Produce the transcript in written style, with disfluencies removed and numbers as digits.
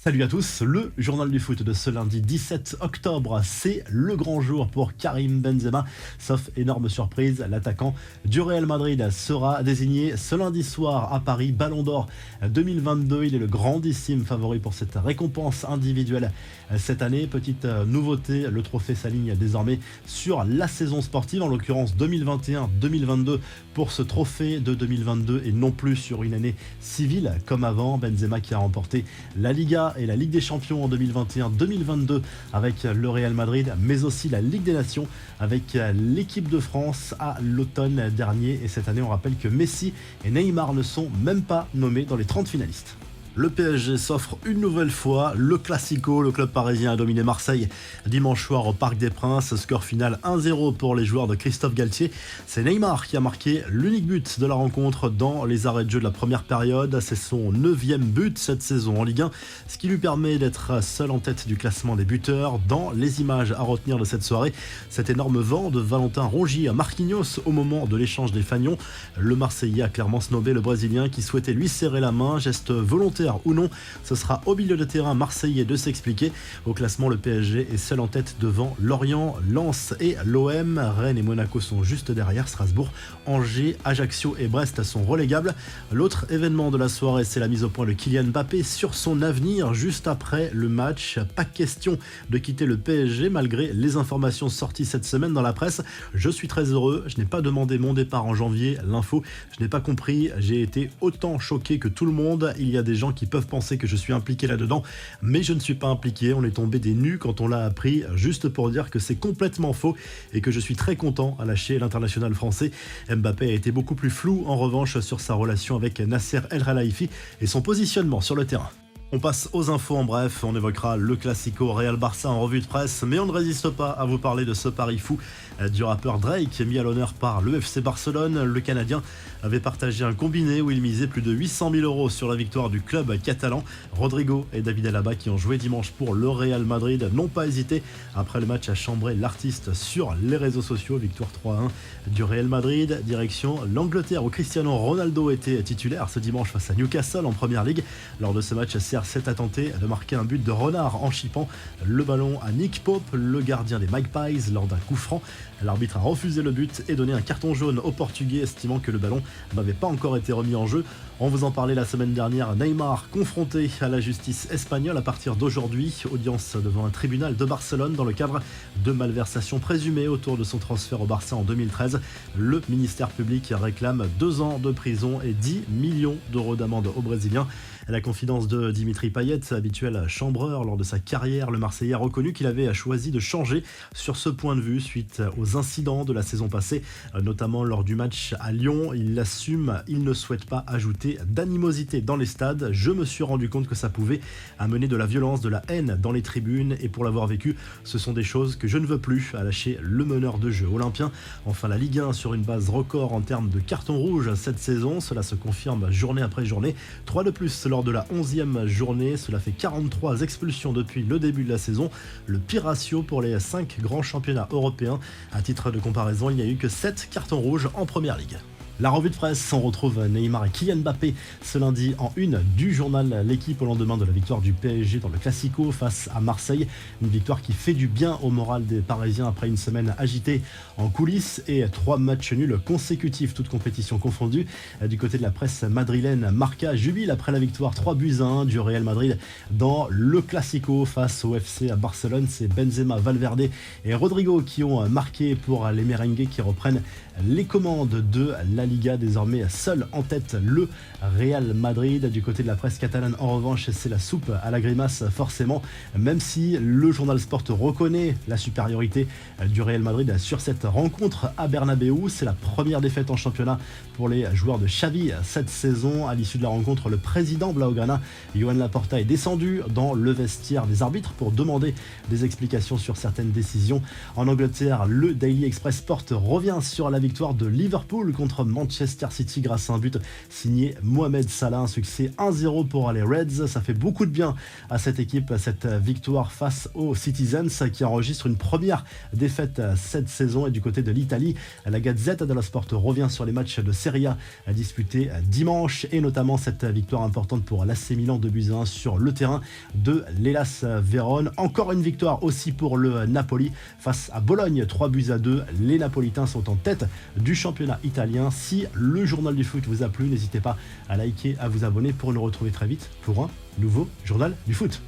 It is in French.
Salut à tous, le journal du foot de ce lundi 17 octobre, c'est le grand jour pour Karim Benzema. Sauf énorme surprise, l'attaquant du Real Madrid sera désigné ce lundi soir à Paris, Ballon d'Or 2022. Il est le grandissime favori pour cette récompense individuelle cette année. Petite nouveauté, le trophée s'aligne désormais sur la saison sportive, en l'occurrence 2021-2022 pour ce trophée de 2022 et non plus sur une année civile comme avant. Benzema qui a remporté la Liga et la Ligue des Champions en 2021-2022 avec le Real Madrid, mais aussi la Ligue des Nations avec l'équipe de France à l'automne dernier. Et cette année, on rappelle que Messi et Neymar ne sont même pas nommés dans les 30 finalistes. Le PSG s'offre une nouvelle fois le Classico. Le club parisien a dominé Marseille dimanche soir au Parc des Princes. Score final 1-0 pour les joueurs de Christophe Galtier. C'est Neymar qui a marqué l'unique but de la rencontre dans les arrêts de jeu de la première période. C'est son 9e but cette saison en Ligue 1, ce qui lui permet d'être seul en tête du classement des buteurs. Dans les images à retenir de cette soirée, cet énorme vent de Valentin Rongier à Marquinhos au moment de l'échange des Fagnons. Le Marseillais a clairement snobé le Brésilien qui souhaitait lui serrer la main. Geste volontaire ou non, ce sera au milieu de terrain marseillais de s'expliquer. Au classement, le PSG est seul en tête devant Lorient, Lens et l'OM. Rennes et Monaco sont juste derrière. Strasbourg, Angers, Ajaccio et Brest sont relégables. L'autre événement de la soirée, c'est la mise au point de Kylian Mbappé sur son avenir juste après le match. Pas question de quitter le PSG malgré les informations sorties cette semaine dans la presse. Je suis très heureux, je n'ai pas demandé mon départ en janvier. L'info, je n'ai pas compris, j'ai été autant choqué que tout le monde. Il y a des gens qui peuvent penser que je suis impliqué là-dedans, mais je ne suis pas impliqué. On est tombé des nues quand on l'a appris, juste pour dire que c'est complètement faux et que je suis très content à lâcher l'international français. Mbappé a été beaucoup plus flou en revanche sur sa relation avec Nasser El Khelaifi et son positionnement sur le terrain. On passe aux infos en bref, on évoquera le Classico Real Barça en revue de presse, mais on ne résiste pas à vous parler de ce pari fou du rappeur Drake, mis à l'honneur par le FC Barcelone. Le Canadien avait partagé un combiné où il misait plus de 800 000 € sur la victoire du club catalan. Rodrigo et David Alaba, qui ont joué dimanche pour le Real Madrid, n'ont pas hésité après le match à chambrer l'artiste sur les réseaux sociaux. Victoire 3-1 du Real Madrid, direction l'Angleterre où Cristiano Ronaldo était titulaire ce dimanche face à Newcastle en Première Ligue. Lors de ce match, CR7 a tenté de marquer un but de renard en chippant le ballon à Nick Pope, le gardien des Magpies, lors d'un coup franc. L'arbitre a refusé le but et donné un carton jaune au Portugais, estimant que le ballon n'avait pas encore été remis en jeu. On vous en parlait la semaine dernière, Neymar confronté à la justice espagnole à partir d'aujourd'hui. Audience devant un tribunal de Barcelone dans le cadre de malversations présumées autour de son transfert au Barça en 2013. Le ministère public réclame 2 ans de prison et 10 millions d'euros d'amende aux Brésiliens. À la confidence de Dimitri Payet, habituel chambreur lors de sa carrière, le Marseillais a reconnu qu'il avait choisi de changer sur ce point de vue suite aux incidents de la saison passée, notamment lors du match à Lyon. Il l'assume, il ne souhaite pas ajouter d'animosité dans les stades. Je me suis rendu compte que ça pouvait amener de la violence, de la haine dans les tribunes, et pour l'avoir vécu, ce sont des choses que je ne veux plus, a lâché le meneur de jeu olympien. Enfin, la Ligue 1 sur une base record en termes de cartons rouges cette saison, cela se confirme journée après journée. 3 de plus lors de la 11e journée, cela fait 43 expulsions depuis le début de la saison, le pire ratio pour les 5 grands championnats européens. À titre de comparaison, il n'y a eu que 7 cartons rouges en Première Ligue. La revue de presse, on retrouve Neymar et Kylian Mbappé ce lundi en une du journal L'équipe au lendemain de la victoire du PSG dans le Classico face à Marseille. Une victoire qui fait du bien au moral des Parisiens après une semaine agitée en coulisses et 3 matchs nuls consécutifs, toutes compétitions confondues. Du côté de la presse madrilène, Marca jubile après la victoire 3-1 du Real Madrid dans le Classico face au FC à Barcelone. C'est Benzema, Valverde et Rodrigo qui ont marqué pour les merengues qui reprennent les commandes de la Liga, désormais seul en tête le Real Madrid. Du côté de la presse catalane, en revanche, c'est la soupe à la grimace forcément, même si le journal Sport reconnaît la supériorité du Real Madrid sur cette rencontre à Bernabéu. C'est la première défaite en championnat pour les joueurs de Xavi cette saison. À l'issue de la rencontre, le président blaugrana, Joan Laporta, est descendu dans le vestiaire des arbitres pour demander des explications sur certaines décisions. En Angleterre, le Daily Express Sport revient sur la victoire de Liverpool contre Manchester Manchester City grâce à un but signé Mohamed Salah. Un succès 1-0 pour les Reds. Ça fait beaucoup de bien à cette équipe, cette victoire face aux Citizens qui enregistre une première défaite cette saison. Et du côté de l'Italie, la Gazzetta dello Sport revient sur les matchs de Serie A disputés dimanche et notamment cette victoire importante pour l'AC Milan 2-1 sur le terrain de l'Hellas Vérone. Encore une victoire aussi pour le Napoli face à Bologne, 3-2. Les Napolitains sont en tête du championnat italien. Si le journal du foot vous a plu, n'hésitez pas à liker, à vous abonner pour nous retrouver très vite pour un nouveau journal du foot.